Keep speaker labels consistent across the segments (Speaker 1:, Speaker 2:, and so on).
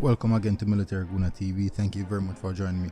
Speaker 1: Welcome again to Military Guna TV. Thank you very much for joining me.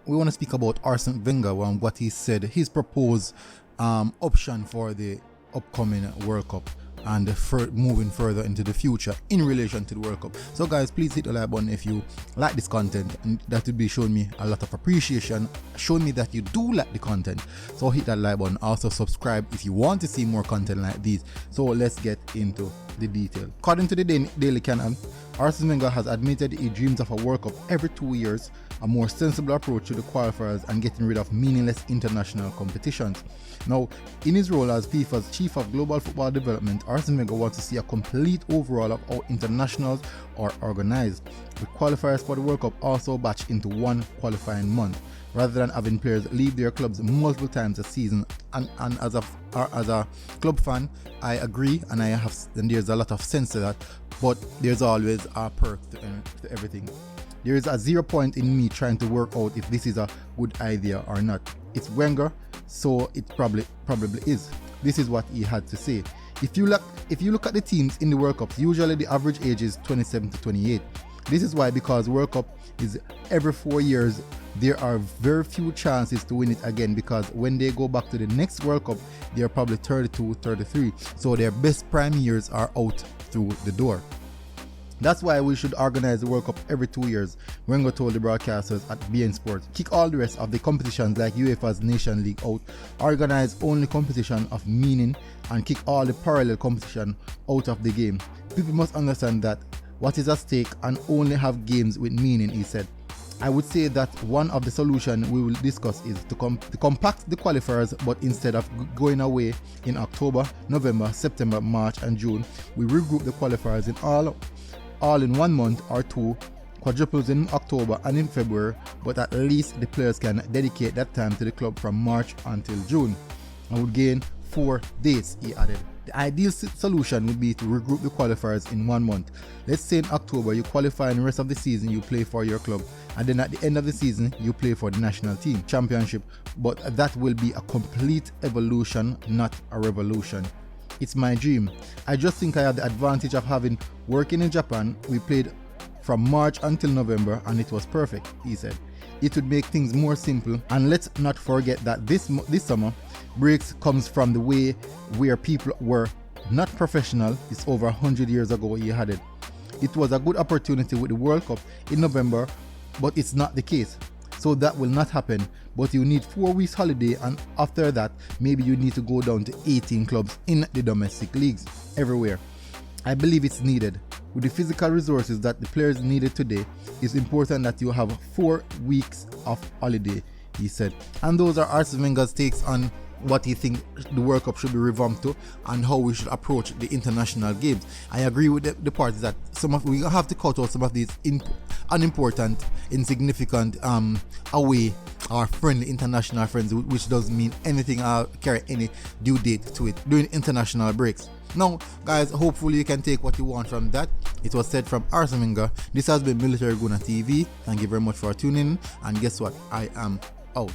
Speaker 1: We want to speak about Arsene Wenger and what he said, his proposed option for the upcoming World Cup and moving further into the future in relation to the World Cup. So guys, please hit the like button if you like this content, and that will be showing me a lot of appreciation, showing me that you do like the content. So hit that like button. Also subscribe if you want to see more content like these. So let's get into the detail. According to the Daily Canon, Arsene Wenger has admitted he dreams of a World Cup every 2 years, a more sensible approach to the qualifiers and getting rid of meaningless international competitions. Now, in his role as FIFA's Chief of Global Football Development, Arsene Wenger wants to see a complete overhaul of how internationals are organized, with qualifiers for the World Cup also batched into one qualifying month, rather than having players leave their clubs multiple times a season. And as a club fan, I agree, and there's a lot of sense to that, but there's always a perk to everything. There is a 0 point in me trying to work out if this is a good idea or not. It's Wenger, so it probably is. This is what he had to say. If you look at the teams in the World Cups, usually the average age is 27 to 28. This is why, because World Cup is every 4 years, there are very few chances to win it again, because when they go back to the next World Cup, they are probably 32, 33. So their best prime years are out through the door. That's why we should organize the World Cup every 2 years, Wenger told the broadcasters at beIN Sports. Kick all the rest of the competitions like UEFA's Nation League out, organize only competition of meaning, and kick all the parallel competition out of the game. People must understand that what is at stake and only have games with meaning, he said. I would say that one of the solutions we will discuss is to compact the qualifiers, but instead of going away in October, November, September, March and June, we regroup the qualifiers in all in 1 month or two, quadruples in October and in February, but at least the players can dedicate that time to the club from March until June. I would gain 4 days, he added. The ideal solution would be to regroup the qualifiers in 1 month. Let's say in October you qualify, and the rest of the season you play for your club, and then at the end of the season you play for the national team championship, but that will be a complete evolution, not a revolution. It's my dream. I just think I have the advantage of having working in Japan. We played from March until November and it was perfect, he said. It would make things more simple, and let's not forget that this summer breaks comes from the way where people were not professional. It's over 100 years ago he had it. It was a good opportunity with the World Cup in November, but it's not the case. So that will not happen, but you need 4 weeks holiday, and after that maybe you need to go down to 18 clubs in the domestic leagues everywhere. I believe it's needed. With the physical resources that the players needed today, it's important that you have 4 weeks of holiday, he said. And those are Arsene Wenger's takes on what he thinks the World Cup should be revamped to and how we should approach the international games. I agree with the part that we have to cut out some of these unimportant, insignificant away or friendly international friends, which doesn't mean anything or carry any due date to it during international breaks. Now guys, hopefully you can take what you want from that. It was said from Arsene Wenger. This has been Military Guna TV. Thank you very much for tuning in, and guess what? I am out.